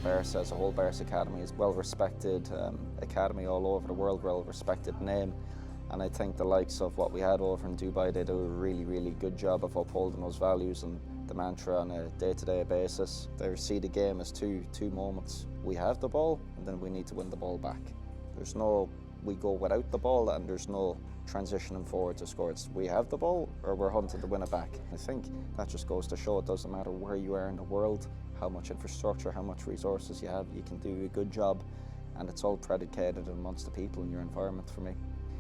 Barca as a whole. Barca Academy is well-respected academy all over the world, well-respected name. And I think the likes of what we had over in Dubai, they do a really, really good job of upholding those values and the mantra on a day-to-day basis. They see the game as two moments. We have the ball, and then we need to win the ball back. There's no, we go without the ball, and there's no transitioning forward to score. It's we have the ball, or we're hunting to win it back. I think that just goes to show it doesn't matter where you are in the world, how much infrastructure, how much resources you have, you can do a good job, and it's all predicated amongst the people in your environment for me.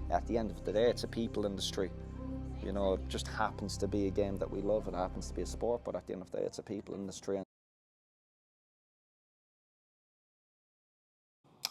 At the end of the day, it's a people industry. You know, it just happens to be a game that we love, it happens to be a sport, but at the end of the day, it's a people industry.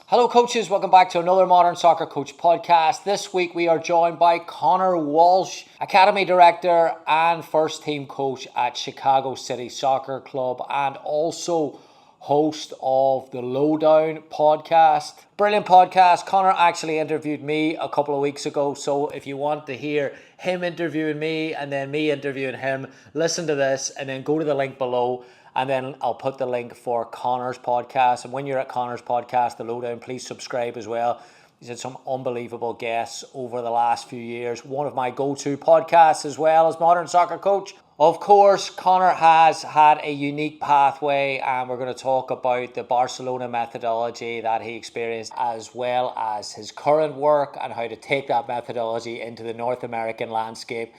Hello coaches, welcome back to another Modern Soccer Coach podcast. This week we are joined by Conor Walsh, Academy Director and First Team Coach at Chicago City Soccer Club and also host of the Lowdown Podcast. Brilliant podcast. Conor actually interviewed me a couple of weeks ago, so if you want to hear him interviewing me and then me interviewing him, listen to this and then go to the link below. And then I'll put the link for Conor's podcast. And when you're at Conor's podcast, The Lowdown, please subscribe as well. He's had some unbelievable guests over the last few years. One of my go-to podcasts as well as Modern Soccer Coach. Of course, Conor has had a unique pathway, and we're going to talk about the Barcelona methodology that he experienced, as well as his current work and how to take that methodology into the North American landscape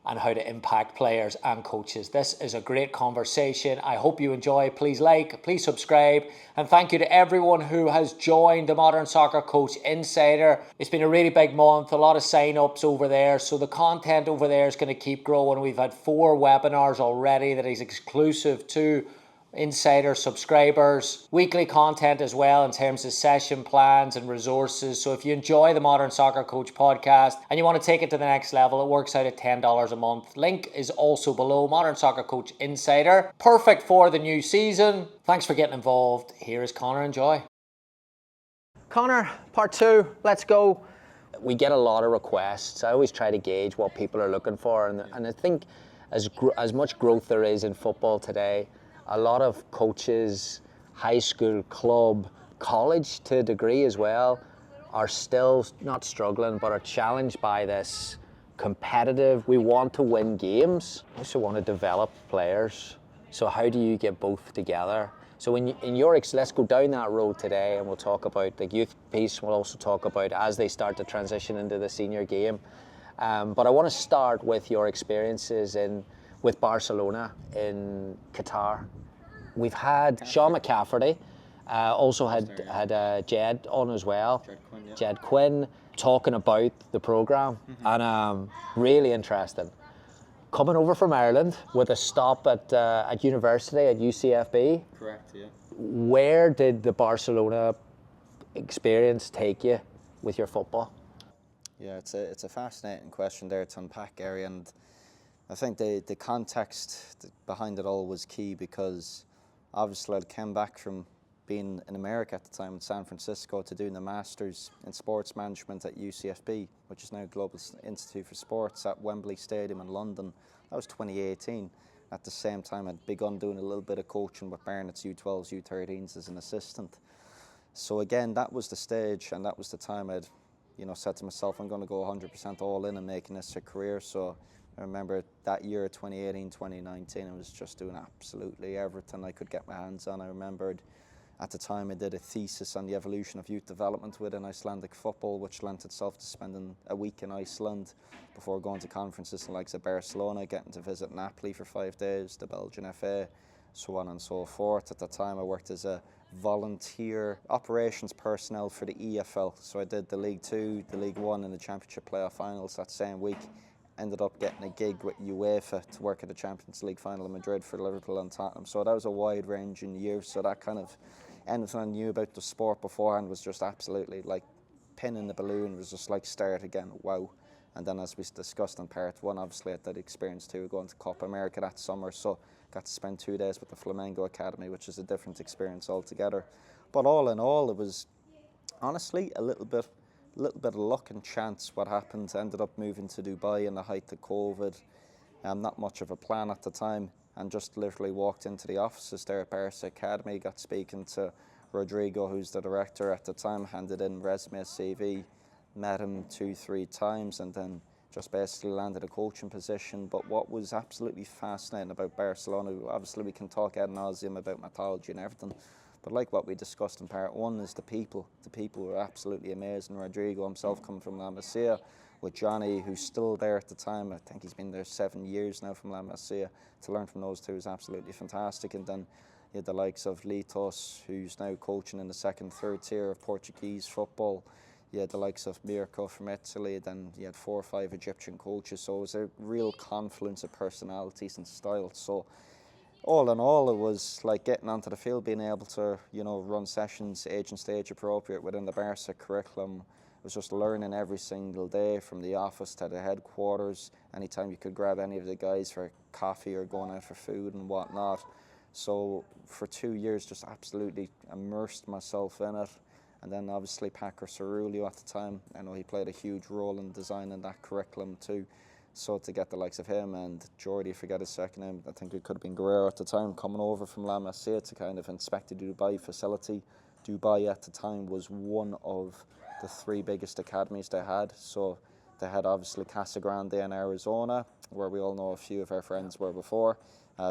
and how to impact players and coaches. This is a great conversation. I hope you enjoy. Please like, please subscribe, and thank you to everyone who has joined the Modern Soccer Coach Insider. It's been a really big month, a lot of sign-ups over there, so the content over there is going to keep growing. We've had 4 webinars already that is exclusive to Insider subscribers, weekly content as well in terms of session plans and resources. So if you enjoy the Modern Soccer Coach podcast and you want to take it to the next level, it works out at $10 a month. Link is also below. Modern Soccer Coach Insider, perfect for the new season. Thanks for getting involved. Here is Conor. Enjoy. Conor, part 2, let's go. We get a lot of requests. I always try to gauge what people are looking for, and I think as much growth there is in football today, a lot of coaches, high school, club, college to a degree as well, are still not struggling but are challenged by this competitive, we want to win games, we also want to develop players. So how do you get both together? So let's go down that road today, and we'll talk about the youth piece. We'll also talk about as they start to transition into the senior game. But I want to start with your experiences with Barcelona in Qatar. We've had Sean McCafferty, also had Jed on as well, Jed Quinn, talking about the programme, and really interesting. Coming over from Ireland with a stop at university at UCFB. Correct, yeah. Where did the Barcelona experience take you with your football? Yeah, it's a fascinating question there to unpack, Gary, and I think the context behind it all was key, because obviously I came back from being in America at the time in San Francisco to doing the Masters in Sports Management at UCFB, which is now Global Institute for Sports at Wembley Stadium in London. That was 2018. At the same time, I'd begun doing a little bit of coaching with Barnett's U12s, U13s as an assistant. So again, that was the stage, and that was the time I'd said to myself, I'm going to go 100% all in and making this a career. So I remember that year, 2018, 2019, I was just doing absolutely everything I could get my hands on. I remembered at the time I did a thesis on the evolution of youth development within Icelandic football, which lent itself to spending a week in Iceland before going to conferences in likes of Barcelona, getting to visit Napoli for 5 days, the Belgian FA, so on and so forth. At the time I worked as a volunteer operations personnel for the EFL. So I did the League 2, the League 1 and the Championship playoff finals that same week. Ended up getting a gig with UEFA to work at the Champions League final in Madrid for Liverpool and Tottenham. So that was a wide range in years. So that kind of, anything I knew about the sport beforehand was just absolutely like pin in the balloon, was just like start again, wow. And then as we discussed in part 1, obviously I had that experience too, going to Copa America that summer. So got to spend 2 days with the Flamengo Academy, which is a different experience altogether. But all in all, it was honestly a little bit of luck and chance what happened. Ended up moving to Dubai in the height of COVID. Not much of a plan at the time. and just literally walked into the offices there at Barca Academy, got speaking to Rodrigo, who's the director at the time, handed in resume, CV, met him 2-3 times, and then just basically landed a coaching position. But what was absolutely fascinating about Barcelona, obviously we can talk ad nauseum about mythology and everything, but like what we discussed in part one, is the people. The people were absolutely amazing. Rodrigo himself coming from La Masia, with Johnny, who's still there at the time. I think he's been there 7 years now from La Masia. To learn from those two is absolutely fantastic. And then you had the likes of Litos, who's now coaching in the second, third tier of Portuguese football. You had the likes of Mirko from Italy, then you had 4 or 5 Egyptian coaches. So it was a real confluence of personalities and styles. So all in all, it was like getting onto the field, being able to, run sessions age and stage appropriate within the Barca curriculum. It was just learning every single day, from the office to the headquarters. Anytime you could grab any of the guys for coffee or going out for food and whatnot. So for 2 years, just absolutely immersed myself in it. And then obviously Paco Cerullo at the time, I know he played a huge role in designing that curriculum too. So to get the likes of him and Jordi, forget his second name, I think it could have been Guerrero at the time, coming over from La Masia to kind of inspect the Dubai facility. Dubai at the time was one of the 3 biggest academies they had. So they had obviously Casa Grande in Arizona, where we all know a few of our friends were before,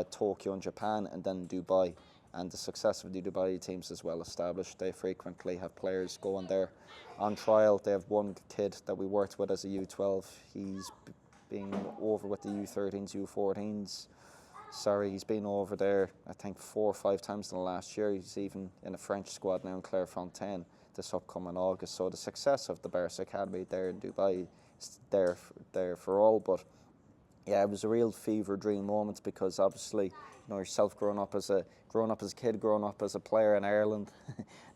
Tokyo in Japan, and then Dubai. And the success of the Dubai teams is well established. They frequently have players going there on trial. They have one kid that we worked with as a U12. He's been over with the U13s, U14s. He's been over there, I think, 4 or 5 times in the last year. He's even in a French squad now in Clairefontaine this upcoming August. So the success of the Barca Academy there in Dubai is there for all. But yeah, it was a real fever dream moment, because obviously, yourself growing up as a kid, growing up as a player in Ireland,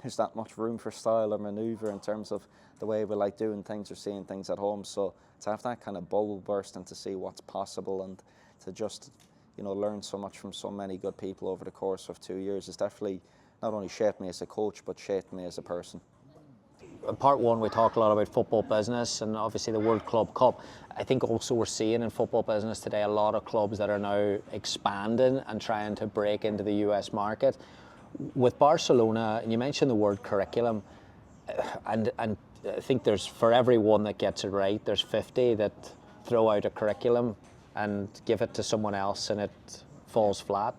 there's not much room for style or manoeuvre in terms of the way we like doing things or seeing things at home. So to have that kind of bubble burst and to see what's possible, and to just learn so much from so many good people over the course of 2 years, has definitely not only shaped me as a coach, but shaped me as a person. In part one, we talked a lot about football business and obviously the World Club Cup. I think also we're seeing in football business today a lot of clubs that are now expanding and trying to break into the US market. With Barcelona, and you mentioned the word curriculum, and I think there's, for every one that gets it right, there's 50 that throw out a curriculum and give it to someone else and it falls flat.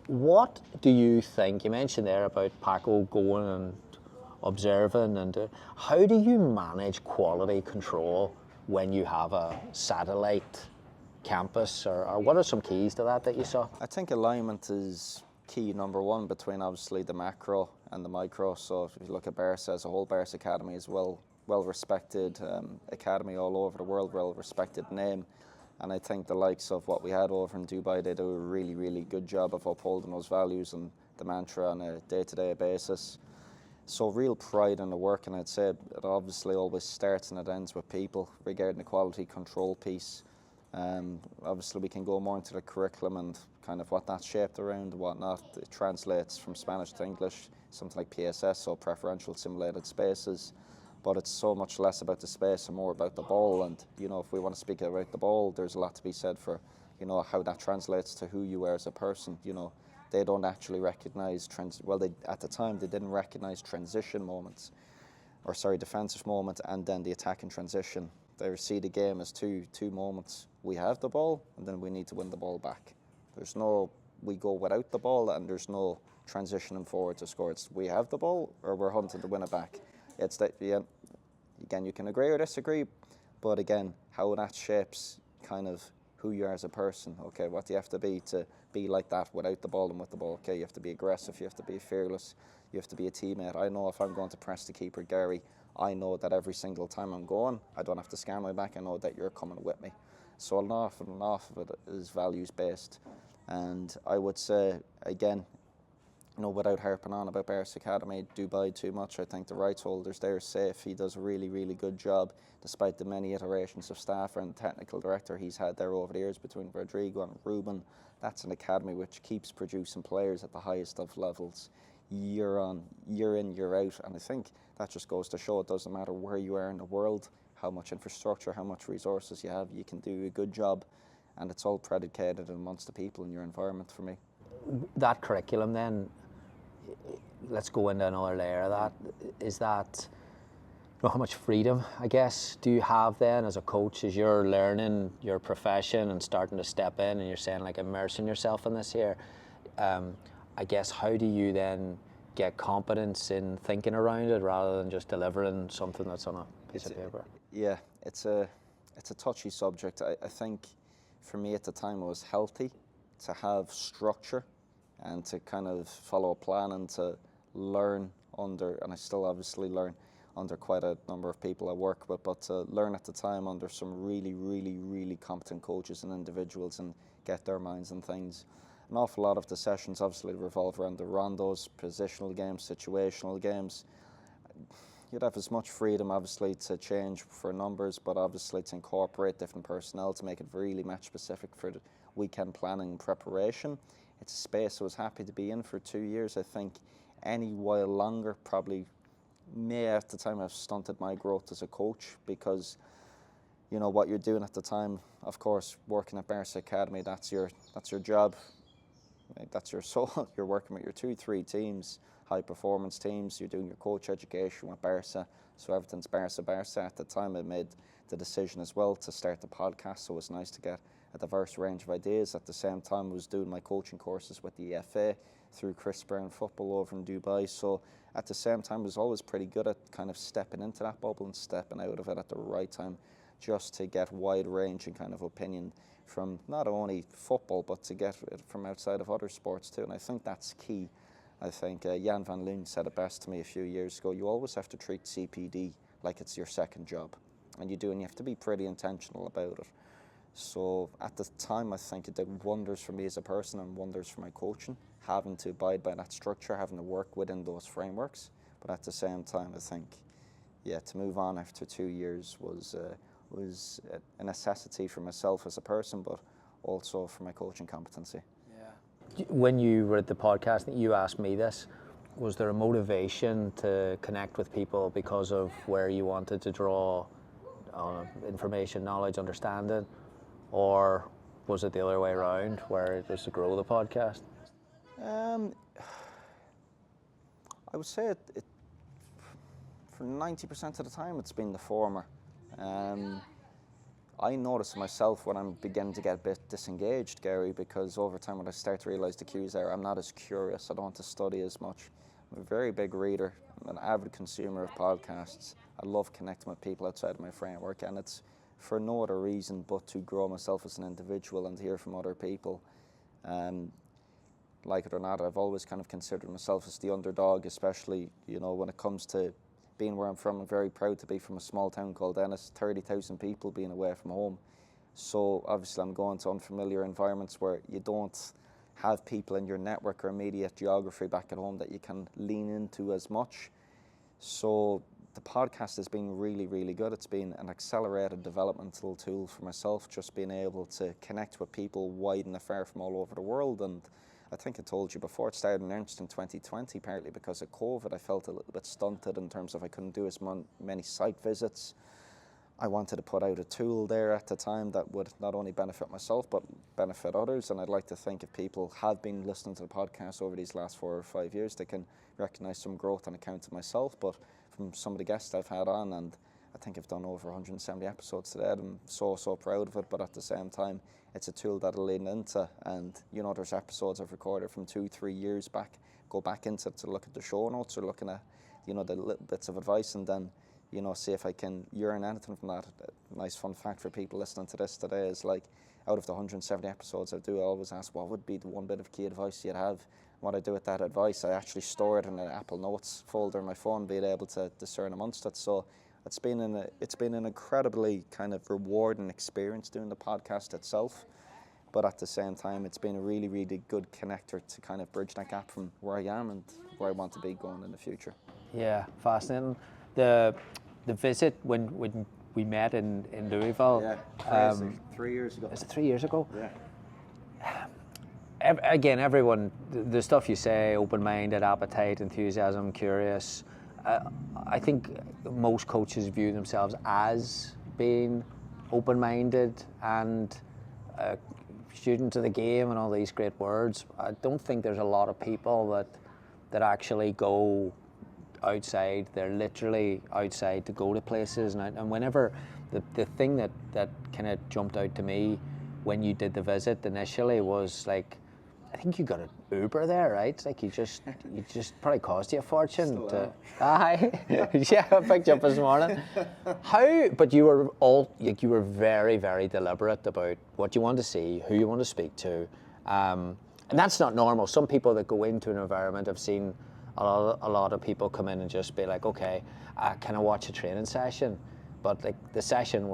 What do you think? You mentioned there about Paco going and observing, and how do you manage quality control when you have a satellite campus, or what are some keys to that you saw? I think alignment is key number one between obviously the macro and the micro. So if you look at Barca as a whole, Barca Academy is well respected academy all over the world, well respected name. And I think the likes of what we had over in Dubai, they do a really, really good job of upholding those values and the mantra on a day-to-day basis. So real pride in the work, and I'd say it obviously always starts and it ends with people regarding the quality control piece. Obviously we can go more into the curriculum and kind of what that's shaped around and whatnot. It translates from Spanish to English, something like PSS, so preferential simulated spaces. But it's so much less about the space and more about the ball. And, if we want to speak about the ball, there's a lot to be said for, how that translates to who you are as a person. They don't actually recognise, at the time they didn't recognise transition moments, defensive moment and then the attack and transition. They see the game as two moments. We have the ball and then we need to win the ball back. There's no, we go without the ball and there's no transitioning forward to score. It's we have the ball or we're hunting to win it back. It's that, again, you can agree or disagree, but again, how that shapes kind of who you are as a person. Okay, what do you have to be like that without the ball and with the ball? Okay, you have to be aggressive, you have to be fearless, you have to be a teammate. I know if I'm going to press the keeper, Gary, I know that every single time I'm going, I don't have to scan my back, I know that you're coming with me. So enough of it is values based. And I would say, again, without harping on about Barca Academy, Dubai too much, I think the rights holders there are safe. He does a really, really good job, despite the many iterations of staff and technical director he's had there over the years between Rodrigo and Ruben. That's an academy which keeps producing players at the highest of levels, year on, year in, year out. And I think that just goes to show it doesn't matter where you are in the world, how much infrastructure, how much resources you have, you can do a good job and it's all predicated amongst the people in your environment for me. That curriculum then, let's go into another layer of that. Is that, how much freedom, I guess, do you have then as a coach as you're learning your profession and starting to step in and you're saying like immersing yourself in this here? I guess how do you then get confidence in thinking around it rather than just delivering something that's on a piece of paper? Yeah, it's a touchy subject. I think for me at the time it was healthy to have structure and to kind of follow a plan and to learn under, and I still obviously learn under quite a number of people I work with, but to learn at the time under some really, really, really competent coaches and individuals and get their minds on things. An awful lot of the sessions obviously revolve around the rondos, positional games, situational games. You'd have as much freedom obviously to change for numbers, but obviously to incorporate different personnel to make it really match specific for the weekend planning and preparation. It's a space I was happy to be in for 2 years. I think any while longer probably may at the time have stunted my growth as a coach, because you know what you're doing at the time, of course, working at Barca Academy, that's your job, that's your soul. You're working with your 2-3 teams, high performance teams, you're doing your coach education with Barca, so everything's Barca. At the time I made the decision as well to start the podcast, so it was nice to get a diverse range of ideas. At the same time I was doing my coaching courses with the EFA through Chris Brown Football over in Dubai, so at the same time I was always pretty good at kind of stepping into that bubble and stepping out of it at the right time, just to get wide range and kind of opinion from not only football but to get it from outside of other sports too, and I think that's key. I think Jan van Loon said it best to me a few years ago, you always have to treat CPD like it's your second job, and you have to be pretty intentional about it. So at the time I think it did wonders for me as a person and wonders for my coaching, having to abide by that structure, having to work within those frameworks, but at the same time I think to move on after 2 years was a necessity for myself as a person, but also for my coaching competency. Yeah. When you were at the podcast, you asked me this, was there a motivation to connect with people because of where you wanted to draw information, knowledge, understanding, or was it the other way around where it was to grow the podcast? I would say it for 90% of the time it's been the former. I notice myself when I'm beginning to get a bit disengaged, Gary, because over time when I start to realise the cues there, I'm not as curious, I don't want to study as much. I'm a very big reader, I'm an avid consumer of podcasts. I love connecting with people outside of my framework, and it's for no other reason but to grow myself as an individual and hear from other people. Like it or not, I've always kind of considered myself as the underdog, especially, when it comes to being where I'm from. I'm very proud to be from a small town called Ennis, 30,000 people being away from home. So obviously I'm going to unfamiliar environments where you don't have people in your network or immediate geography back at home that you can lean into as much. So the podcast has been really, really good. It's been an accelerated developmental tool for myself, just being able to connect with people wide and afar from all over the world. And I think I told you before, it started in earnest in 2020, partly because of COVID. I felt a little bit stunted in terms of I couldn't do as many site visits. I wanted to put out a tool there at the time that would not only benefit myself, but benefit others. And I'd like to think if people have been listening to the podcast over these last 4 or 5 years, they can recognise some growth on account of myself, but from some of the guests I've had on, and I think I've done over 170 episodes today. I'm so proud of it, but at the same time, it's a tool that I'll lean into. And, there's episodes I've recorded from 2-3 years back, go back into it to look at the show notes or looking at, the little bits of advice, and then, see if I can yearn anything from that. A nice fun fact for people listening to this today is, like, out of the 170 episodes I do, I always ask what would be the one bit of key advice you'd have. What I do with that advice, I actually store it in an Apple Notes folder on my phone, being able to discern amongst it. So it's been an incredibly kind of rewarding experience doing the podcast itself, but at the same time it's been a really, really good connector to kind of bridge that gap from where I am and where I want to be going in the future. Yeah, fascinating. The visit when we met in Louisville. Yeah, 3 years ago. Is it 3 years ago? Yeah. Again, everyone, the stuff you say, open-minded, appetite, enthusiasm, curious. I think most coaches view themselves as being open-minded and a student of the game and all these great words. I don't think there's a lot of people that actually go outside. They're literally outside to go to places, and whenever the thing that kind of jumped out to me when you did the visit initially was like, I think you got an Uber there, right? It's like you just probably cost you a fortune. Yeah, I picked you up this morning. But you were you were very, very deliberate about what you want to see, who you want to speak to, and that's not normal. Some people that go into an environment, I've seen a lot of people come in and just be like, okay, can I watch a training session? But like the session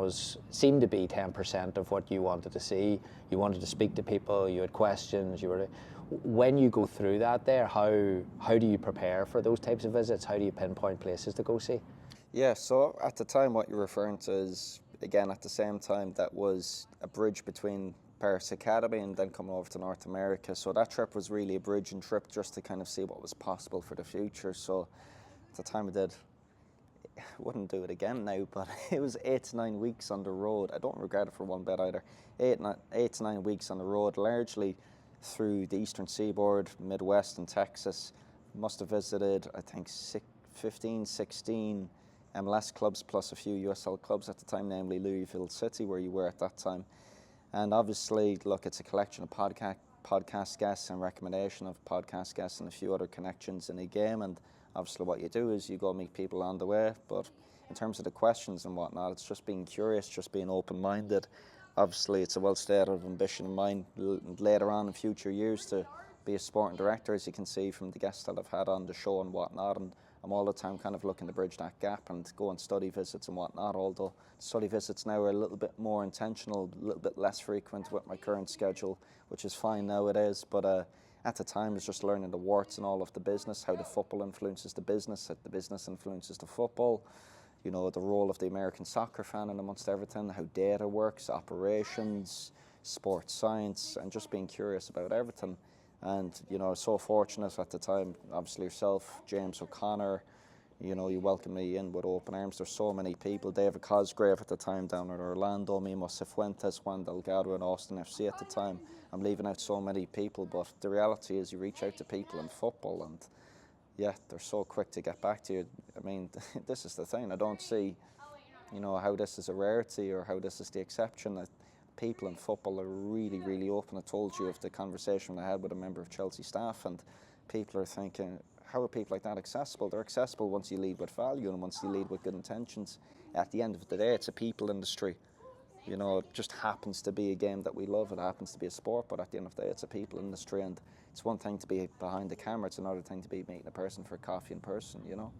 seemed to be 10% of what you wanted to see. You wanted to speak to people. You had questions. When you go through that there, how do you prepare for those types of visits? How do you pinpoint places to go see? Yeah, so at the time what you're referring to is, again, at the same time, that was a bridge between Paris Academy and then coming over to North America. So that trip was really a bridging trip just to kind of see what was possible for the future. So at the time I did, I wouldn't do it again now, but it was 8 to 9 weeks on the road. I don't regret it for one bit either. 8 to 9 weeks on the road, largely through the Eastern Seaboard, Midwest and Texas. Must have visited, I think, 15, 16 MLS clubs plus a few USL clubs at the time, namely Louisville City, where you were at that time. And obviously, look, it's a collection of podcast guests and recommendation of podcast guests and a few other connections in a game. And obviously what you do is you go meet people on the way. But in terms of the questions and whatnot, it's just being curious, just being open-minded. Obviously, it's a well-stated ambition of mine later on in future years to be a sporting director, as you can see from the guests that I've had on the show and whatnot. And I'm all the time kind of looking to bridge that gap and go on study visits and whatnot, although study visits now are a little bit more intentional, a little bit less frequent with my current schedule, which is fine nowadays. But at the time, it's just learning the warts and all of the business, how the football influences the business, how the business influences the football, you know, the role of the American soccer fan and amongst everything, how data works, operations, sports science, and just being curious about everything. And, you know, I was so fortunate at the time, obviously yourself, James O'Connor, you know, you welcomed me in with open arms. There's so many people. David Cosgrave at the time down in Orlando, Mimo Cifuentes, Juan Delgado and Austin FC at the time. I'm leaving out so many people, but the reality is you reach out to people in football and, yeah, they're so quick to get back to you. I mean, this is the thing. I don't see, you know, how this is a rarity or how this is the exception. People in football are really, really open. I told you of the conversation I had with a member of Chelsea staff, and people are thinking, how are people like that accessible? They're accessible once you lead with value and once you lead with good intentions. At the end of the day, it's a people industry. You know, it just happens to be a game that we love. It happens to be a sport, but at the end of the day, it's a people industry, and it's one thing to be behind the camera. It's another thing to be meeting a person for coffee in person, you know.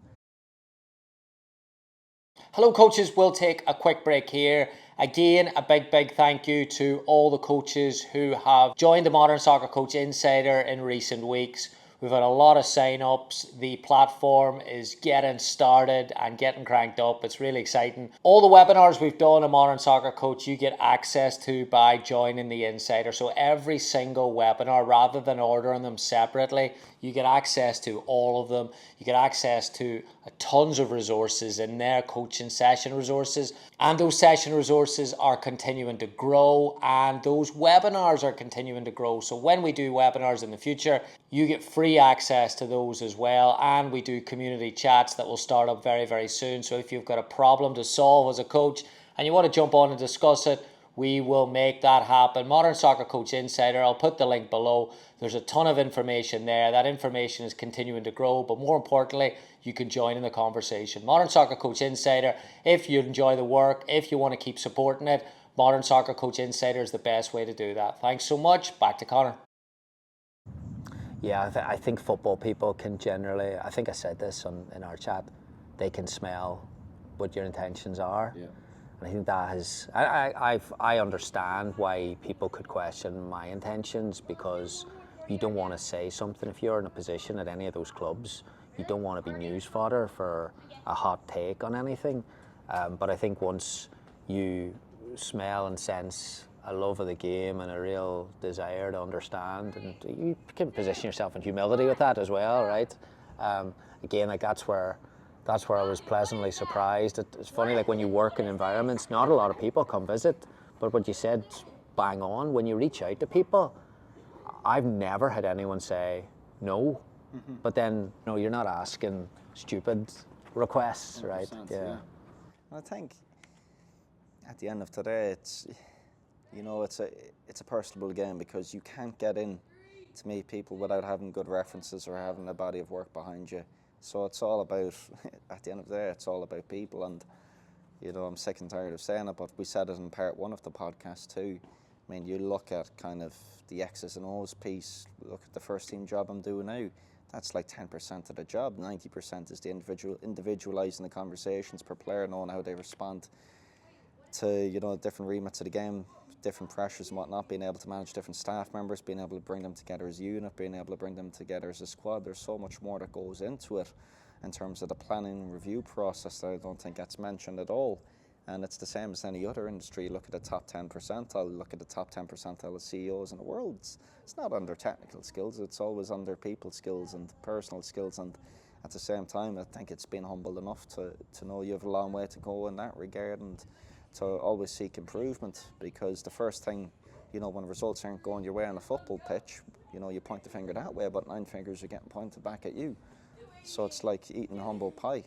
Hello coaches, we'll take a quick break here. Again, a big thank you to all the coaches who have joined the Modern Soccer Coach Insider in recent weeks. We've had a lot of sign-ups. The platform is getting started and getting cranked up. It's really exciting. All the webinars we've done on Modern Soccer Coach, you get access to by joining the Insider. So every single webinar, rather than ordering them separately, you get access to all of them. You get access to tons of resources in there, coaching session resources. And those session resources are continuing to grow, and those webinars are continuing to grow. So when we do webinars in the future, you get free access to those as well. And we do community chats that will start up very soon. So if you've got a problem to solve as a coach and you want to jump on and discuss it, we will make that happen. Modern Soccer Coach Insider, I'll put the link below. There's a ton of information there. That information is continuing to grow, but more importantly, you can join in the conversation. Modern Soccer Coach Insider, if you enjoy the work, if you want to keep supporting it, Modern Soccer Coach Insider is the best way to do that. Thanks so much. Back to Conor. Yeah, I think football people can generally, I think I said this in our chat, they can smell what your intentions are. Yeah. And I think that is, I understand why people could question my intentions, because you don't want to say something. If you're in a position at any of those clubs, you don't want to be news fodder for a hot take on anything. But I think once you smell and sense a love of the game and a real desire to understand, and you can position yourself in humility with that as well, right? Again, like that's where I was pleasantly surprised. It's funny, like when you work in environments, not a lot of people come visit, but what you said bang on. When you reach out to people, I've never had anyone say no, but then you're not asking stupid requests, right? Yeah. I think at the end of today, it's a personable game, because you can't get in to meet people without having good references or having a body of work behind you. So it's all about, at the end of the day, it's all about people. And I'm sick and tired of saying it, but we said it in part 1 of the podcast too. I mean, you look at kind of the X's and O's piece, look at the first team job I'm doing now, that's like 10% of the job. 90% is the individualising the conversations per player, knowing how they respond to, different remits of the game, different pressures and whatnot, being able to manage different staff members, being able to bring them together as a unit, being able to bring them together as a squad. There's so much more that goes into it in terms of the planning and review process that I don't think gets mentioned at all. And it's the same as any other industry. Look at the top 10 percentile, look at the top 10 percentile of CEOs in the world. It's not under technical skills, it's always under people skills and personal skills. And at the same time, I think it's been humble enough to know you have a long way to go in that regard, and to always seek improvement. Because the first thing, when results aren't going your way on a football pitch, you point the finger that way, but 9 fingers are getting pointed back at you. So it's like eating humble pie.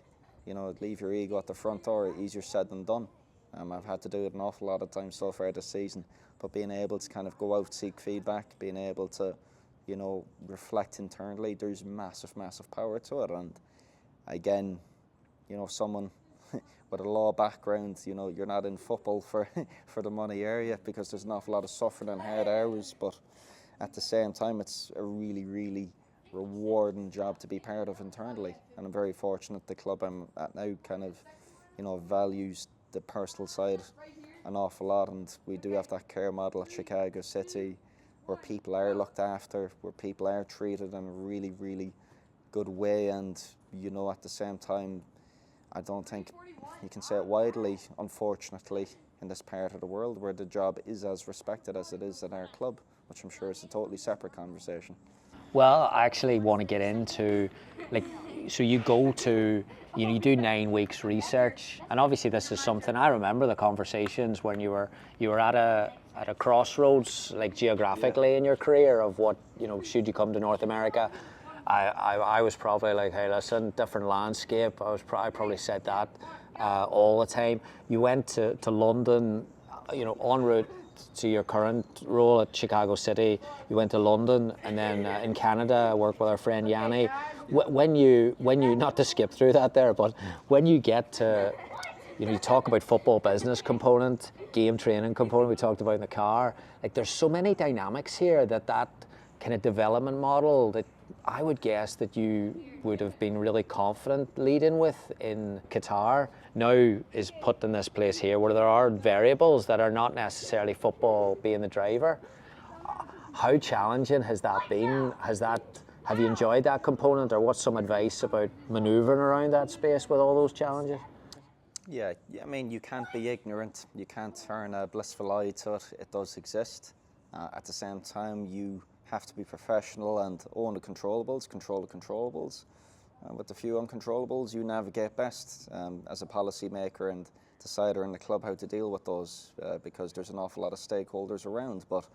Leave your ego at the front door, easier said than done. I've had to do it an awful lot of times so far this season, but being able to kind of go out, seek feedback, being able to, reflect internally, there's massive, massive power to it. And again, someone with a law background, you're not in football for the money area, because there's an awful lot of suffering and hard hours, but at the same time, it's a really, really rewarding job to be part of internally. And I'm very fortunate the club I'm at now kind of, values the personal side an awful lot, and we do have that care model at Chicago City where people are looked after, where people are treated in a really, really good way. And at the same time, I don't think you can say it widely, unfortunately, in this part of the world where the job is as respected as it is at our club, which I'm sure is a totally separate conversation. Well, I actually want to get into, so you go to, you do 9 weeks research, and obviously this is something, I remember the conversations when you were at a crossroads, geographically in your career of what, should you come to North America? I was probably like, hey, listen, different landscape. I probably said that all the time. You went to London, en route to your current role at Chicago City. You went to London, and then in Canada, I worked with our friend Yanni. When you, not to skip through that there, but when you get to, you talk about football business component, game training component, we talked about in the car. There's so many dynamics here that kind of development model that I would guess that you would have been really confident leading with in Qatar now is put in this place here where there are variables that are not necessarily football being the driver. How challenging has that been? Have you enjoyed that component, or what's some advice about manoeuvring around that space with all those challenges? Yeah, I mean, you can't be ignorant. You can't turn a blissful eye to it. It does exist. At the same time, you have to be professional and own the controllables, control the controllables. With the few uncontrollables, you navigate best as a policy maker and decider in the club how to deal with those, because there's an awful lot of stakeholders around. But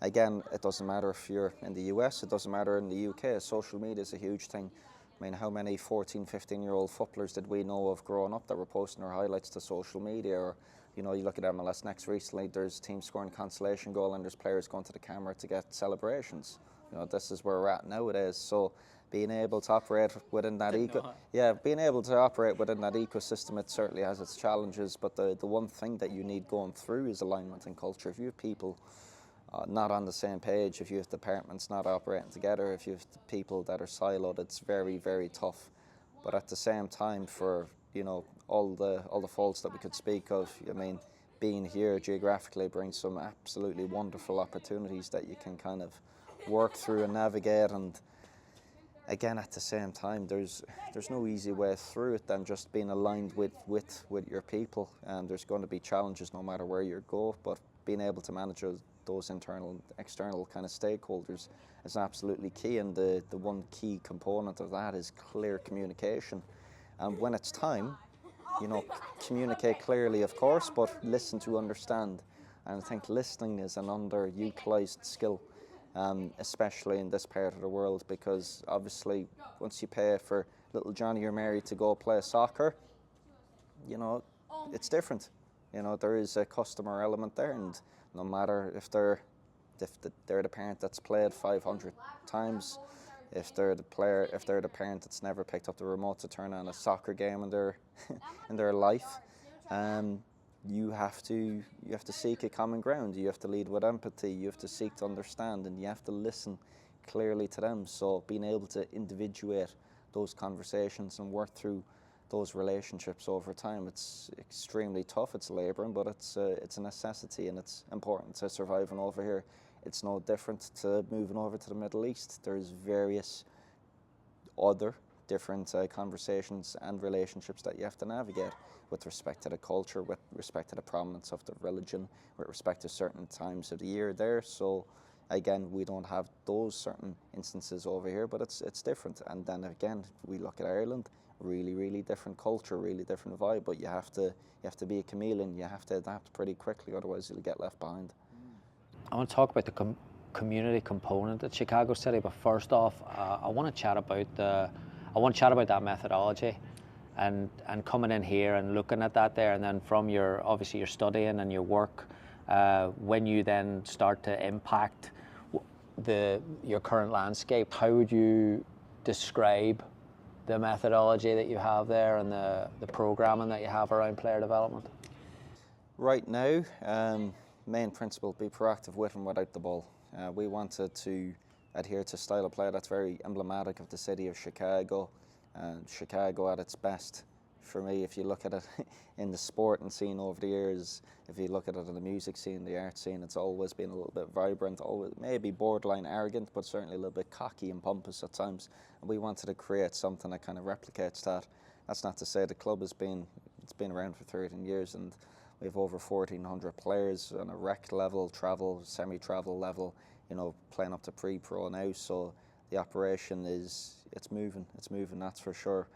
again, it doesn't matter if you're in the US, it doesn't matter in the UK. Social media is a huge thing. I mean, how many 14, 15-year-old footballers did we know of growing up that were posting their highlights to social media? Or, you look at MLS Next recently, there's teams scoring consolation goal and there's players going to the camera to get celebrations. This is where we're at nowadays. So being able to operate within that being able to operate within that ecosystem, it certainly has its challenges. But the one thing that you need going through is alignment and culture. If you have people not on the same page, if you have departments not operating together, if you have people that are siloed, it's very, very tough. But at the same time, for all the faults that we could speak of, I mean, being here geographically brings some absolutely wonderful opportunities that you can kind of work through and navigate. And again, at the same time, there's no easy way through it than just being aligned with your people. And there's going to be challenges no matter where you go, but being able to manage those internal and external kind of stakeholders is absolutely key. And the one key component of that is clear communication. And when it's time, communicate clearly, of course, but listen to understand. And I think listening is an underutilised skill, especially in this part of the world, because obviously once you pay for little Johnny or Mary to go play soccer, you know, it's different. You know, there is a customer element there, and no matter if they're the parent that's played 500 times, if they're the parent that's never picked up the remote to turn on a soccer game in their in their life, you have to seek a common ground. You have to lead with empathy. You have to seek to understand, and you have to listen clearly to them. So being able to individuate those conversations and work through those relationships over time, it's extremely tough. It's labouring, but it's a necessity, and it's important to surviving over here. It's no different to moving over to the Middle East. There's various other different conversations and relationships that you have to navigate with respect to the culture, with respect to the prominence of the religion, with respect to certain times of the year there. So again, we don't have those certain instances over here, but it's different. And then again, we look at Ireland, really different culture, really different vibe, but you have to be a chameleon. You have to adapt pretty quickly, otherwise you'll get left behind. I want to talk about the community component at Chicago City, but first off, I want to chat about that methodology, and coming in here and looking at that there, and then from your studying and your work, when you then start to impact your current landscape, how would you describe the methodology that you have there and the programming that you have around player development? Right now, main principle, be proactive with and without the ball. We wanted to adhere to style of play that's very emblematic of the city of Chicago. Chicago at its best, for me, if you look at it in the sporting scene over the years, if you look at it in the music scene, the art scene, it's always been a little bit vibrant, always maybe borderline arrogant, but certainly a little bit cocky and pompous at times. And we wanted to create something that kind of replicates that. That's not to say the club it's been around for 13 years, and we have over 1,400 players on a rec level, travel, semi-travel level, you know, playing up to pre-pro now. So the operation it's moving, that's for sure.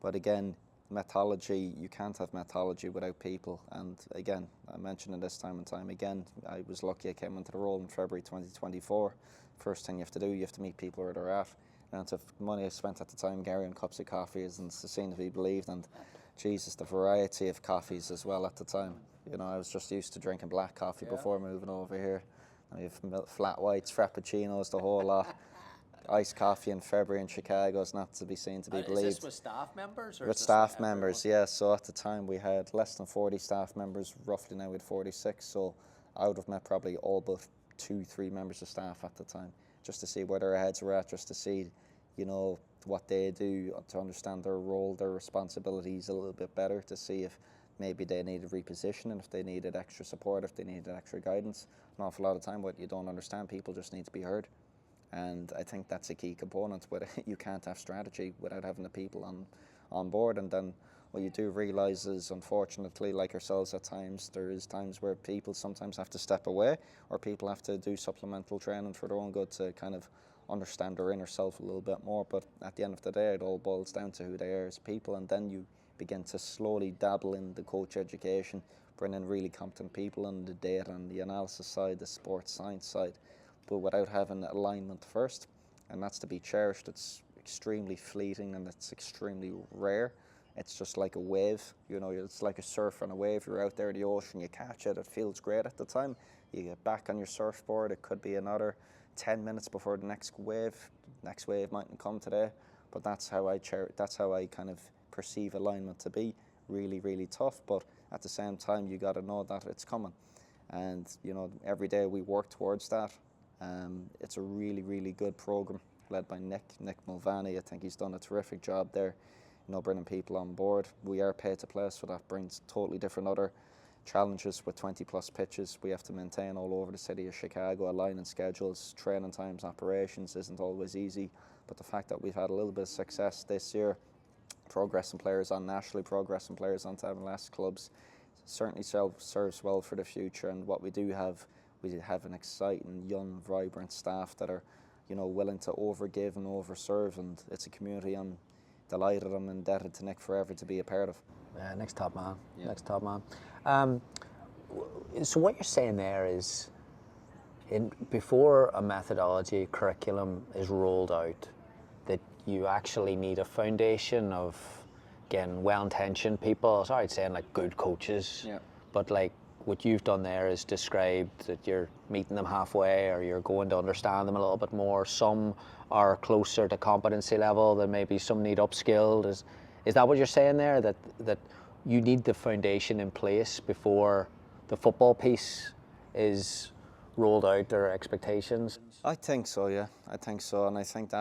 But again, methodology, you can't have methodology without people. And again, I mentioned it this time and time again, I was lucky I came into the role in February 2024. First thing you have to do, you have to meet people where they're at. And the money I spent at the time, Gary, on cups of coffee isn't seen to be believed. And Jesus, the variety of coffees as well at the time. You know, I was just used to drinking black coffee before moving over here. And we have flat whites, frappuccinos, the whole lot. Iced coffee in February in Chicago is not to be seen to be believed. Is this with staff members? Or with staff members, yeah. So at the time we had less than 40 staff members. Roughly now we had 46. So I would have met probably all but 2-3 members of staff at the time, just to see where their heads were at, just to see, you know, what they do, to understand their role, their responsibilities a little bit better, to see if maybe they needed repositioning, if they needed extra support, if they needed extra guidance. An awful lot of time, what you don't understand, people just need to be heard. And I think that's a key component. But you can't have strategy without having the people on board. And then what you do realise is, unfortunately, like ourselves at times, there is times where people sometimes have to step away, or people have to do supplemental training for their own good to kind of understand their inner self a little bit more. But at the end of the day, it all boils down to who they are as people, and then you begin to slowly dabble in the coach education, bring in really competent people in the data and the analysis side, the sports science side, but without having alignment first. And that's to be cherished. It's extremely fleeting and it's extremely rare. It's just like a wave, you know, it's like a surf on a wave. You're out there in the ocean, you catch it, it feels great at the time. You get back on your surfboard, it could be another 10 minutes before the next wave. Next wave mightn't come today, but that's how I kind of perceive alignment to be. Really tough, but at the same time you got to know that it's coming. And you know, every day we work towards that. It's a really good program led by Nick Mulvaney. I think he's done a terrific job there, you know, bringing people on board. We are paid to play, so that brings totally different other challenges with 20 plus pitches we have to maintain all over the city of Chicago. Aligning schedules, training times, operations isn't always easy, but the fact that we've had a little bit of success this year, progressing players on nationally, progressing players onto MLS clubs, certainly serves well for the future. And what we have an exciting, young, vibrant staff that are, you know, willing to overgive and overserve, and it's a community I'm delighted, I'm indebted to Nick forever to be a part of. Yeah, Nick's top man. Yeah. Nick's top man. So what you're saying there is, before a methodology curriculum is rolled out, that you actually need a foundation of, again, well-intentioned people. Sorry, saying like good coaches, but like what you've done there is described that you're meeting them halfway, or you're going to understand them a little bit more. Some are closer to competency level than maybe some need upskilled. Is that what you're saying there? That you need the foundation in place before the football piece is rolled out, their expectations? I think so, yeah. I think so, and I think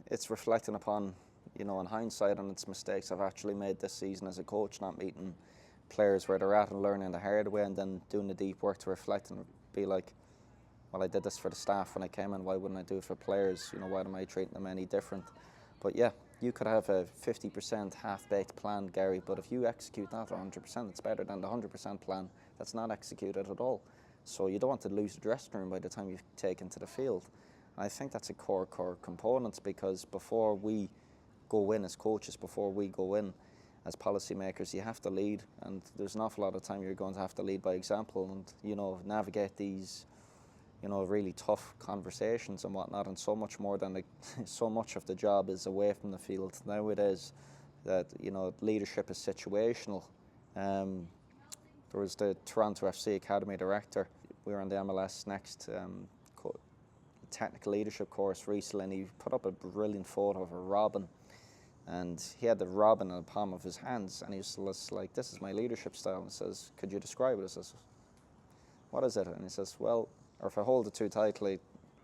it's reflecting upon, in hindsight, on its mistakes I've actually made this season as a coach, not meeting players where they're at and learning the hard way, and then doing the deep work to reflect and be like, well, I did this for the staff when I came in, why wouldn't I do it for players? Why am I treating them any different? But yeah, you could have a 50% half-baked plan, Gary, but if you execute that 100%, it's better than the 100% plan that's not executed at all. So you don't want to lose the dressing room by the time you take into the field. And I think that's a core component, because before we go in as coaches, before we go in as policymakers, you have to lead, and there's an awful lot of time you're going to have to lead by example and, navigate these, really tough conversations and whatnot, and so much more than so much of the job is away from the field nowadays, that, leadership is situational. There was the Toronto FC Academy director. We were on the MLS Next technical leadership course recently, and he put up a brilliant photo of a robin, and he had the robin in the palm of his hands, and he was like, this is my leadership style. And he says, could you describe it? I says, what is it? And he says, well, or if I hold it too tightly,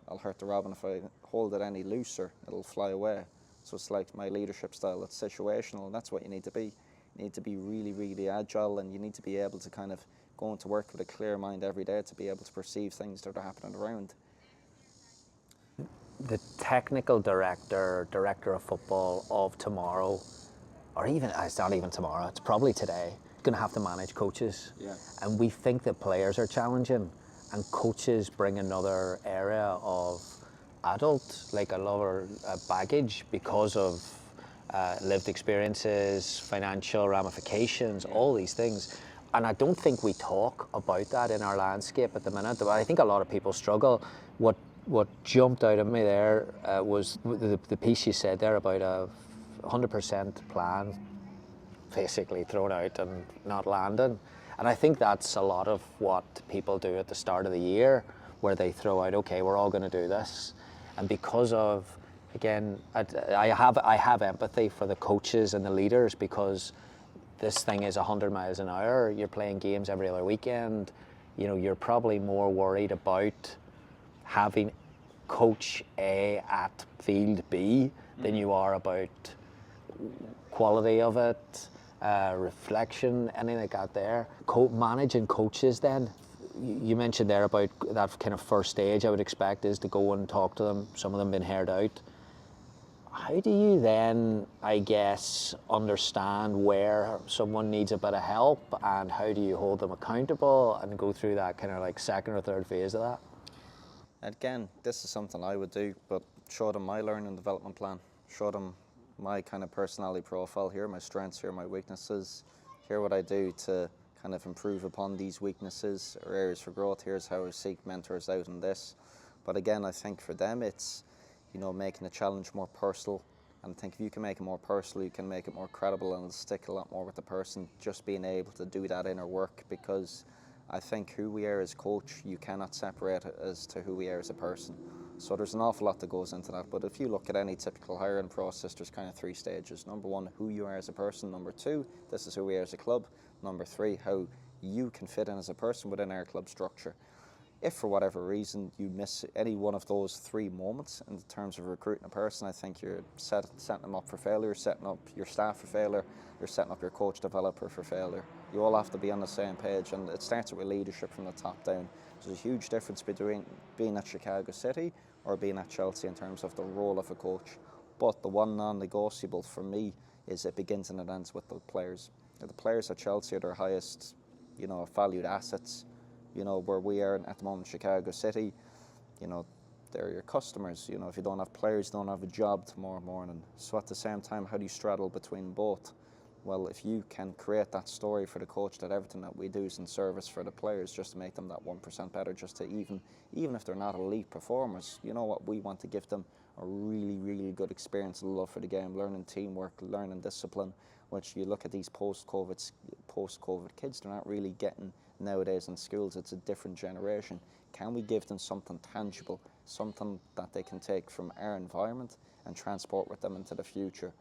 I'll hurt the robin. If I hold it any looser, it'll fly away. So it's like my leadership style. It's situational, and that's what you need to be. You need to be really, really agile, and you need to be able to kind of go into work with a clear mind every day to be able to perceive things that are happening around. The technical director of football of tomorrow, or even, it's not even tomorrow, it's probably today, going to have to manage coaches. Yeah. And we think that players are challenging, and coaches bring another area of adult, like another baggage, because of lived experiences, financial ramifications, all these things. And I don't think we talk about that in our landscape at the minute. I think a lot of people struggle. What jumped out at me there was the piece you said there about a 100% plan basically thrown out and not landing. And I think that's a lot of what people do at the start of the year, where they throw out, okay, we're all going to do this. And because of, again, I have empathy for the coaches and the leaders, because this thing is 100 miles an hour. You're playing games every other weekend. You're probably more worried about having coach A at field B than you are about quality of it, reflection, anything like that there. Managing coaches then, you mentioned there about that kind of first stage I would expect is to go and talk to them, some of them been heard out. How do you then, I guess, understand where someone needs a bit of help, and how do you hold them accountable and go through that kind of like second or third phase of that? Again, this is something I would do, but show them my learning and development plan. Show them my kind of personality profile. Here are my strengths, here are my weaknesses. Here what I do to kind of improve upon these weaknesses or areas for growth. Here's how I seek mentors out in this. But again, I think for them it's, making the challenge more personal. And I think if you can make it more personal, you can make it more credible, and it'll stick a lot more with the person, just being able to do that inner work. Because I think who we are as coach, you cannot separate it as to who we are as a person. So there's an awful lot that goes into that. But if you look at any typical hiring process, there's kind of 3 stages. Number 1, who you are as a person. Number 2, this is who we are as a club. Number 3, how you can fit in as a person within our club structure. If for whatever reason you miss any one of those 3 moments in terms of recruiting a person, I think you're setting them up for failure, setting up your staff for failure, you're setting up your coach developer for failure. You all have to be on the same page, and it starts with leadership from the top down. There's a huge difference between being at Chicago City or being at Chelsea in terms of the role of a coach. But the one non-negotiable for me is it begins and it ends with the players. The players at Chelsea are their highest, valued assets. Where we are at the moment, Chicago City, they're your customers. If you don't have players, you don't have a job tomorrow morning. So at the same time, how do you straddle between both? Well, if you can create that story for the coach that everything that we do is in service for the players, just to make them that 1% better, just to even if they're not elite performers, you know what, we want to give them a really, really good experience, love for the game, learning teamwork, learning discipline, which you look at these post-COVID kids, they're not really getting nowadays in schools. It's a different generation. Can we give them something tangible, something that they can take from our environment and transport with them into the future?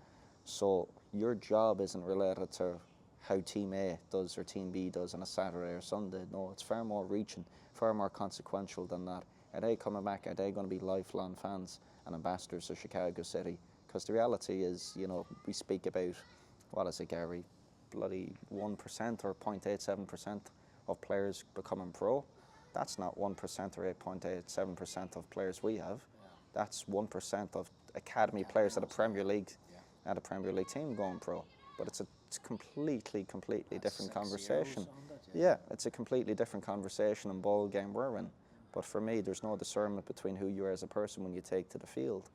So your job isn't related to how Team A does or Team B does on a Saturday or Sunday. No, it's far more reaching, far more consequential than that. Are they coming back? Are they going to be lifelong fans and ambassadors of Chicago City? Because the reality is, you know, we speak about, what is it, Gary? Bloody 1% or 0.87% of players becoming pro. That's not 1% or 8.87% of players we have. That's 1% of academy players at a Premier League team going pro. But it's a completely different conversation. Yeah, it's a completely different conversation and ball game we're in. But for me, there's no discernment between who you are as a person when you take to the field.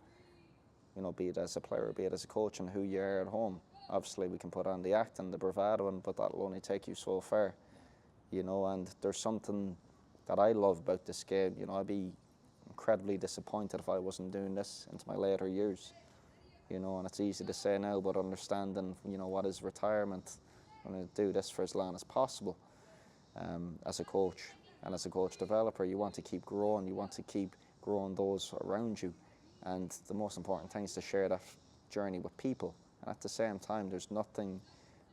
You know, be it as a player, be it as a coach, and who you are at home. Obviously, we can put on the act and the bravado, but that'll only take you so far. You know, and there's something that I love about this game. You know, I'd be incredibly disappointed if I wasn't doing this into my later years. You know, and it's easy to say now, but understanding, you know, what is retirement, I'm going to do this for as long as possible. As a coach and as a coach developer, you want to keep growing, you want to keep growing those around you. And the most important thing is to share that journey with people. And at the same time, there's nothing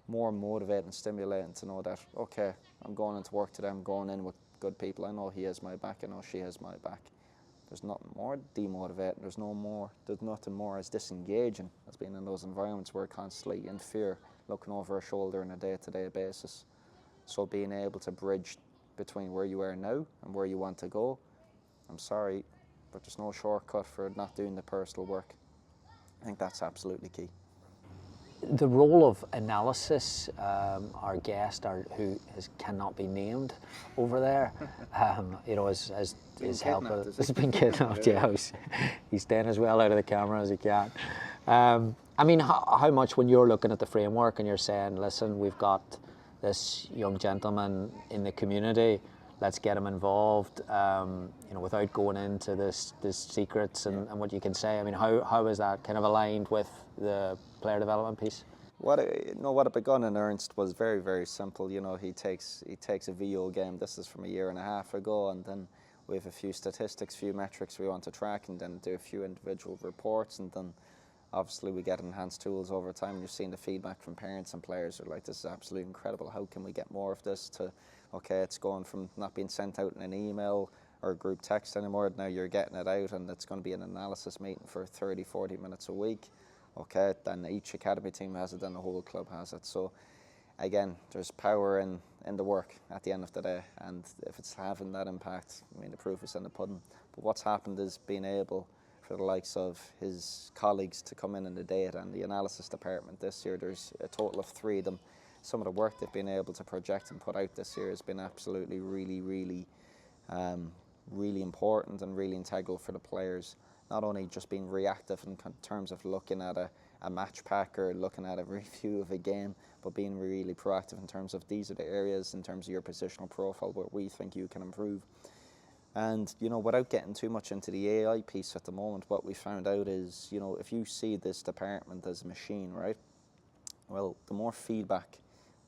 more motivating and stimulating to know that, okay, I'm going into work today, I'm going in with good people, I know he has my back, I know she has my back. There's nothing more demotivating, there's nothing more as disengaging as being in those environments where we're constantly in fear, looking over our shoulder on a day-to-day basis. So being able to bridge between where you are now and where you want to go, I'm sorry, but there's no shortcut for not doing the personal work. I think that's absolutely key. The role of analysis, our guest, who cannot be named over there, you know, as his help has been kidnapped. Yeah, he's staying as well out of the camera as he can. I mean, how much when you're looking at the framework and you're saying, listen, we've got this young gentleman in the community, let's get him involved, you know, without going into this secrets and what you can say. I mean, how is that kind of aligned with the player development piece? What it begun in earnest was very, very simple. You know, he takes a VO game. This is from a year and a half ago, and then we have a few statistics, few metrics we want to track, and then do a few individual reports, and then obviously we get enhanced tools over time. You're seeing the feedback from parents and players who are like, this is absolutely incredible. How can we get more of this? To, okay, it's going from not being sent out in an email or a group text anymore. Now you're getting it out, and it's going to be an analysis meeting for 30, 40 minutes a week. Okay, then each academy team has it, then the whole club has it. So again, there's power in the work at the end of the day, and if it's having that impact, I mean, the proof is in the pudding. But what's happened is being able for the likes of his colleagues to come in the data and the analysis department this year. There's a total of 3 of them. Some of the work they've been able to project and put out this year has been absolutely really important and really integral for the players. Not only just being reactive in terms of looking at a match pack or looking at a review of a game, but being really proactive in terms of these are the areas in terms of your positional profile where we think you can improve. And, you know, without getting too much into the AI piece at the moment, what we found out is, you know, if you see this department as a machine, right? Well, the more feedback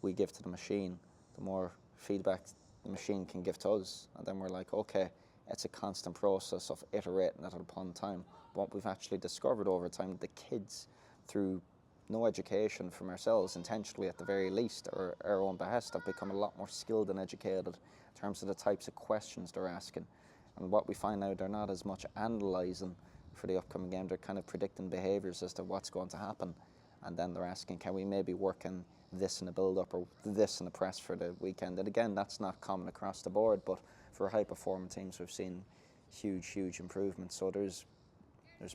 we give to the machine, the more feedback the machine can give to us. And then we're like, okay, it's a constant process of iterating it upon time. What we've actually discovered over time, the kids, through no education from ourselves, intentionally at the very least, or our own behest, have become a lot more skilled and educated in terms of the types of questions they're asking. And what we find out, they're not as much analysing for the upcoming game, they're kind of predicting behaviours as to what's going to happen. And then they're asking, can we maybe work in this in the build-up or this in the press for the weekend? And again, that's not common across the board, but for high-performing teams, we've seen huge improvements. So there's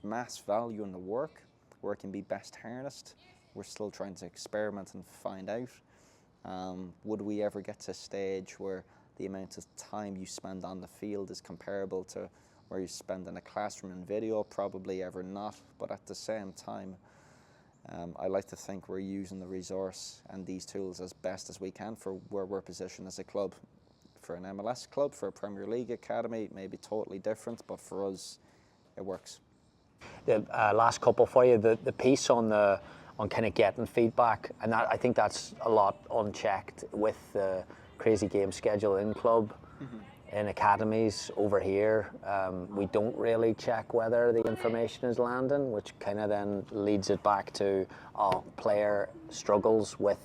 mass value in the work, where it can be best harnessed. We're still trying to experiment and find out. Would we ever get to a stage where the amount of time you spend on the field is comparable to where you spend in a classroom and video? Probably ever not, but at the same time, I like to think we're using the resource and these tools as best as we can for where we're positioned as a club. For an MLS club, for a Premier League academy, maybe totally different, but for us, it works. The last couple for you, the piece on kind of getting feedback, and that, I think that's a lot unchecked with the crazy game schedule in club, in academies over here. We don't really check whether the information is landing, which kind of then leads it back to player struggles with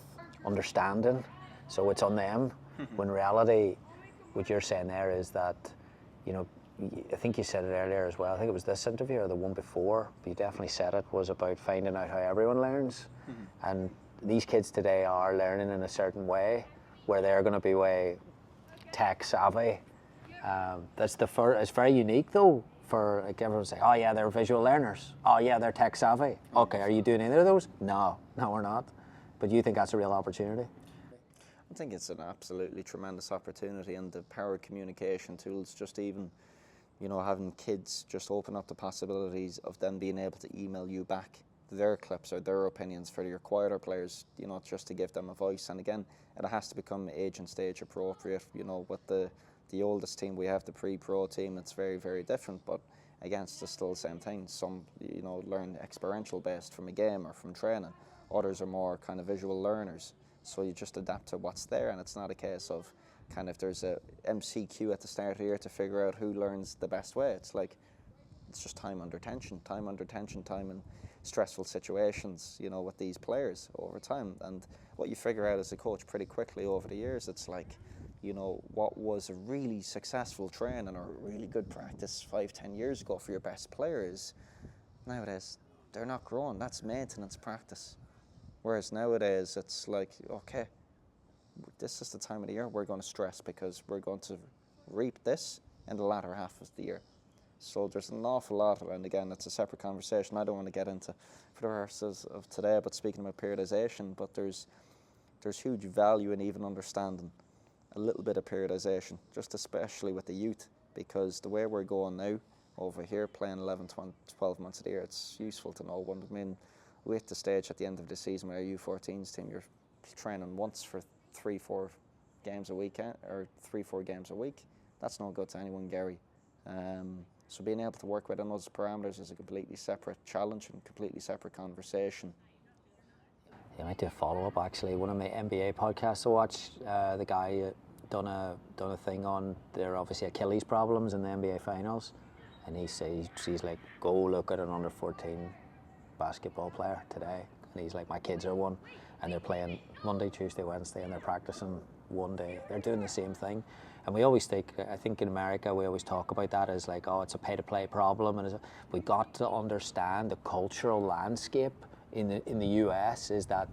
understanding, so it's on them. When reality, what you're saying there is that, you know, I think you said it earlier as well, I think it was this interview or the one before, but you definitely said it, was about finding out how everyone learns. And these kids today are learning in a certain way, where they're going to be way tech savvy. It's very unique though, for like everyone say, oh yeah, they're visual learners. Oh yeah, they're tech savvy. Okay, are you doing either of those? No, we're not. But you think that's a real opportunity? I think it's an absolutely tremendous opportunity, and the power of communication tools, just even, you know, having kids just open up the possibilities of them being able to email you back their clips or their opinions for your quieter players, you know, just to give them a voice. And again, it has to become age and stage appropriate. You know, with the oldest team, we have the pre-pro team, it's very, very different, but again, it's still the same thing. Some, you know, learn experiential based from a game or from training. Others are more kind of visual learners. So you just adapt to what's there, and it's not a case of kind of there's a MCQ at the start of the year to figure out who learns the best way. It's like, it's just time under tension, time in stressful situations, you know, with these players over time. And what you figure out as a coach pretty quickly over the years, it's like, you know, what was a really successful training or really good practice 5-10 years ago for your best players, nowadays they're not growing. That's maintenance practice. Whereas nowadays it's like, okay, this is the time of the year we're going to stress because we're going to reap this in the latter half of the year. So there's an awful lot, and again, it's a separate conversation I don't want to get into for the rest of today, but speaking about periodization, but there's huge value in even understanding a little bit of periodization, just especially with the youth, because the way we're going now over here, playing 11, 12 months of the year, it's useful to know. I mean, we're at the stage at the end of the season where our U14s team, you're training once for 3-4 games a week, or 3-4 games a week. That's no good to anyone, Gary. So being able to work within those parameters is a completely separate challenge and completely separate conversation. I might do a follow-up actually. One of my NBA podcasts I watched, the guy done a thing on their obviously Achilles problems in the NBA finals, and he says, he's like, go look at an under 14 basketball player today, and he's like, my kids are one, and they're playing Monday, Tuesday, Wednesday, and they're practicing one day. They're doing the same thing. And we always think, I think in America we always talk about that as like, oh, it's a pay-to-play problem, and we got to understand the cultural landscape in the US is that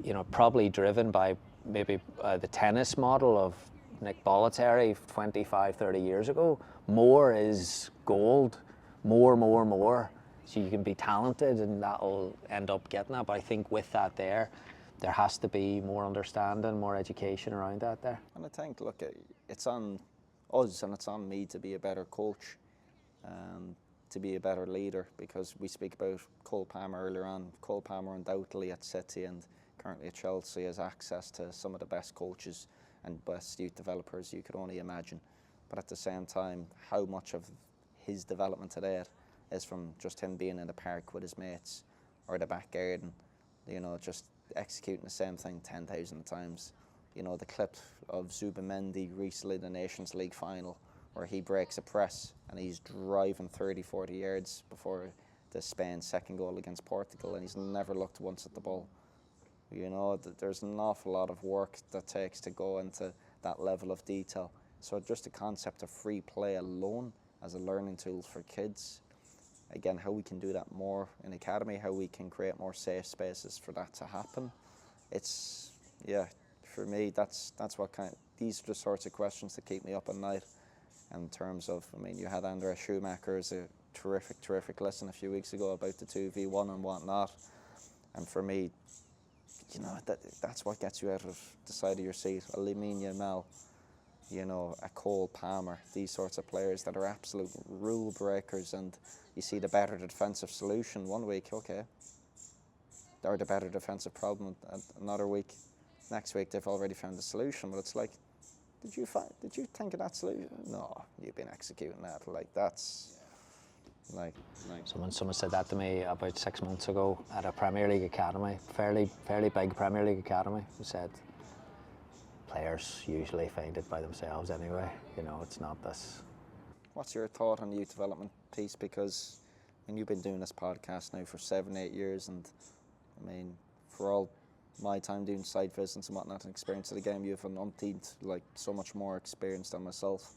you know, probably driven by maybe the tennis model of Nick Bollettieri 25-30 years ago. More is gold, more. So you can be talented and that'll end up getting that. But I think with that there has to be more understanding, more education around that there. And I think, look, it's on us and it's on me to be a better coach, to be a better leader, because we speak about Cole Palmer earlier on. Cole Palmer undoubtedly at City and currently at Chelsea has access to some of the best coaches and best youth developers you could only imagine. But at the same time, how much of his development today is from just him being in the park with his mates or the back garden, you know, just executing the same thing 10,000 times. You know, the clip of Zubamendi recently in the Nations League final where he breaks a press and he's driving 30-40 yards before the Spain second goal against Portugal, and he's never looked once at the ball. You know, there's an awful lot of work that takes to go into that level of detail. So just the concept of free play alone as a learning tool for kids, again, how we can do that more in academy, how we can create more safe spaces for that to happen. It's, yeah, for me, that's what these are the sorts of questions that keep me up at night. In terms of, I mean, you had Andrea Schumacher as a terrific listen a few weeks ago about the 2v1 and whatnot. And for me, you know, that's what gets you out of the side of your seat. Lamine Yamal, a Cole Palmer, these sorts of players that are absolute rule breakers, and you see the better defensive solution one week, okay, or the better defensive problem another week. Next week they've already found the solution, but it's like, did you think of that solution? No, you've been executing that. Like, that's like. Someone said that to me about 6 months ago at a Premier League academy, fairly big Premier League academy, who said players usually find it by themselves anyway. It's not this. What's your thought on the youth development piece? Because you've been doing this podcast now for 7-8 years, and for all my time doing site visits and whatnot and experience of the game, you have an umpteenth, so much more experience than myself.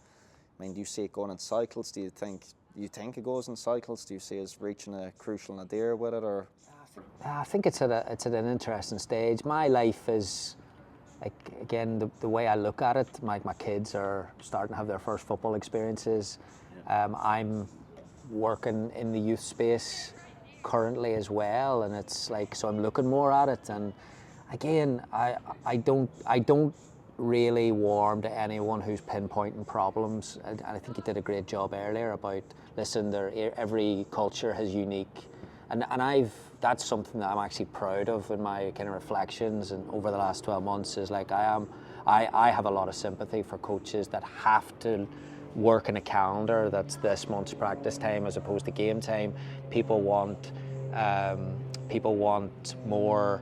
Do you see it going in cycles? Do you think it goes in cycles? Do you see us reaching a crucial nadir with it, or? I think it's at an interesting stage. My life is, again, the way I look at it, my kids are starting to have their first football experiences. I'm working in the youth space currently as well, and it's so I'm looking more at it. And again, I don't really warm to anyone who's pinpointing problems. And I think you did a great job earlier about, listen, every culture has unique, and that's something that I'm actually proud of in my kind of reflections and over the last 12 months is I have a lot of sympathy for coaches that have to work in a calendar that's this month's practice time as opposed to game time. People want more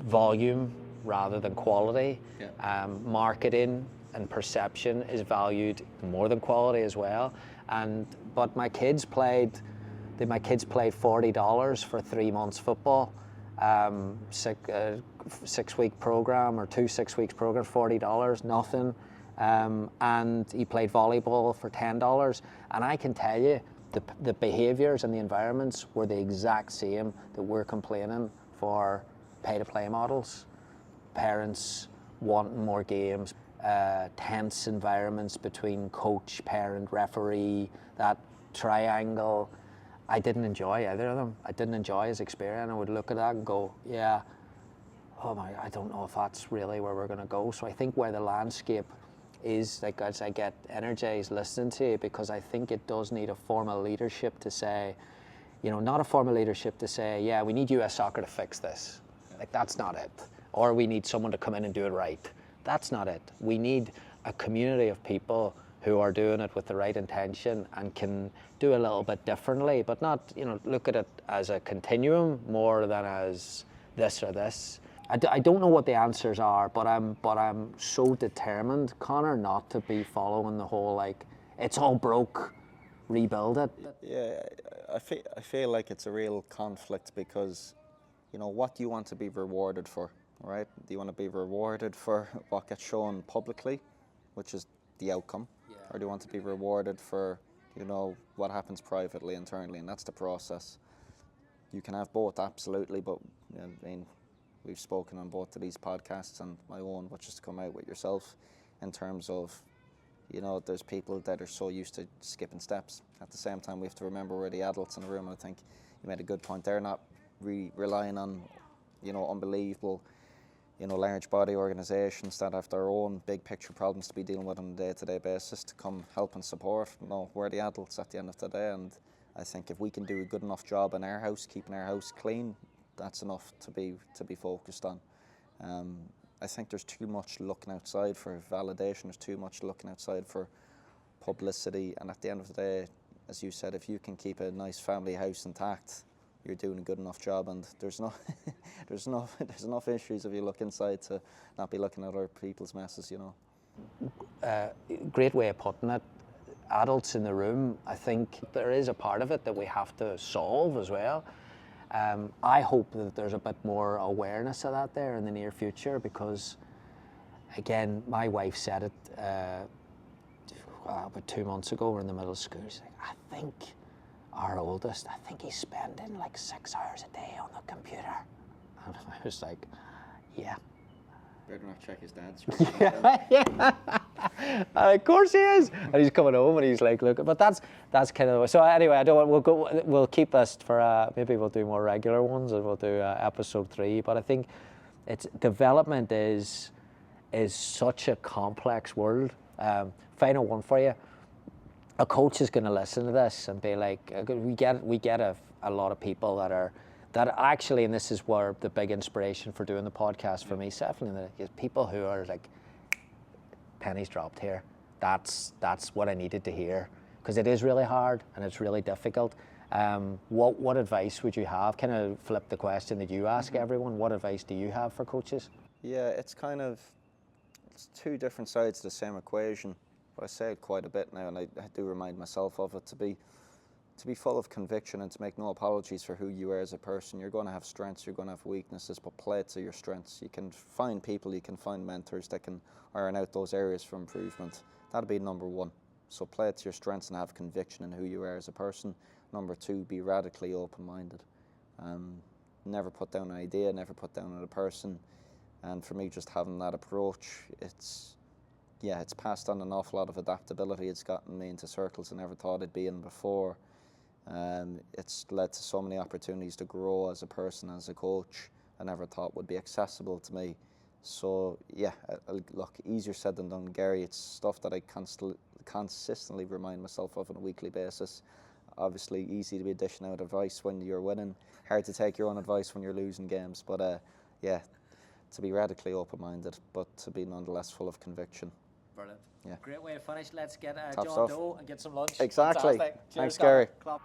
volume rather than quality. Yeah. Marketing and perception is valued more than quality as well. But my kids played $40 for 3 months football, 6 week program or 2 6 weeks program, $40, nothing. And he played volleyball for $10. And I can tell you, the behaviours and the environments were the exact same that we're complaining for pay-to-play models. Parents wanting more games, tense environments between coach, parent, referee, that triangle. I didn't enjoy either of them. I didn't enjoy his experience. I would look at that and go, yeah, I don't know if that's really where we're going to go. So I think where the landscape is, as I get energized listening to it, because I think it does need a formal leadership to say, not a formal leadership to say, yeah, we need US Soccer to fix this. That's not it. Or we need someone to come in and do it right. That's not it. We need a community of people who are doing it with the right intention and can do a little bit differently, but not, look at it as a continuum more than as this or this. I don't know what the answers are, but I'm so determined, Conor, not to be following the whole it's all broke, rebuild it. Yeah, I feel like it's a real conflict because, what do you want to be rewarded for, right? Do you want to be rewarded for what gets shown publicly, which is the outcome, or do you want to be rewarded for, what happens privately, internally, and that's the process? You can have both, absolutely, but we've spoken on both of these podcasts and my own, which is to come out with yourself, in terms of, there's people that are so used to skipping steps. At the same time, we have to remember we're the adults in the room, and I think you made a good point there, not relying on, unbelievable, large body organisations that have their own big picture problems to be dealing with on a day-to-day basis to come help and support. No, we're the adults at the end of the day, and I think if we can do a good enough job in our house, keeping our house clean, that's enough to be focused on. I think there's too much looking outside for validation. There's too much looking outside for publicity. And at the end of the day, as you said, if you can keep a nice family house intact, you're doing a good enough job. And there's enough issues if you look inside to not be looking at other people's messes. Great way of putting it. Adults in the room, I think there is a part of it that we have to solve as well. I hope that there's a bit more awareness of that there in the near future, because, again, my wife said it about 2 months ago. We're in the middle of school. She's like, I think our oldest, he's spending 6 hours a day on the computer. And I was like, yeah. Better not check his dad's. Yeah. Of course he is. And he's coming home and he's like, look, but that's kind of, so anyway, we'll keep this for, maybe we'll do more regular ones and we'll do episode 3, but I think it's development is is such a complex world. Final one for you. A coach is going to listen to this and be like, we get a lot of people that actually, and this is where the big inspiration for doing the podcast for me, definitely, is people who are like, pennies dropped here. That's what I needed to hear, because it is really hard and it's really difficult. What advice would you have? Kind of flip the question that you ask everyone. What advice do you have for coaches? Yeah, it's two different sides of the same equation. But I say it quite a bit now, and I do remind myself of it, to be full of conviction and to make no apologies for who you are as a person. You're going to have strengths, you're going to have weaknesses, but play to your strengths. You can find people, you can find mentors that can iron out those areas for improvement. That'll be number one. So play to your strengths and have conviction in who you are as a person. Number two, be radically open-minded. Never put down an idea, never put down another person. And for me, just having that approach, it's passed on an awful lot of adaptability. It's gotten me into circles I never thought I'd be in before. It's led to so many opportunities to grow as a person, as a coach, I never thought would be accessible to me. So yeah, look, easier said than done, Gary. It's stuff that I consistently remind myself of on a weekly basis. Obviously easy to be dishing out advice when you're winning, hard to take your own advice when you're losing games, but to be radically open-minded, but to be nonetheless full of conviction. Brilliant. Yeah. Great way to finish. Let's get Top John stuff. Doe and get some lunch. Exactly. Fantastic. Cheers, Thanks, Gary. Conor.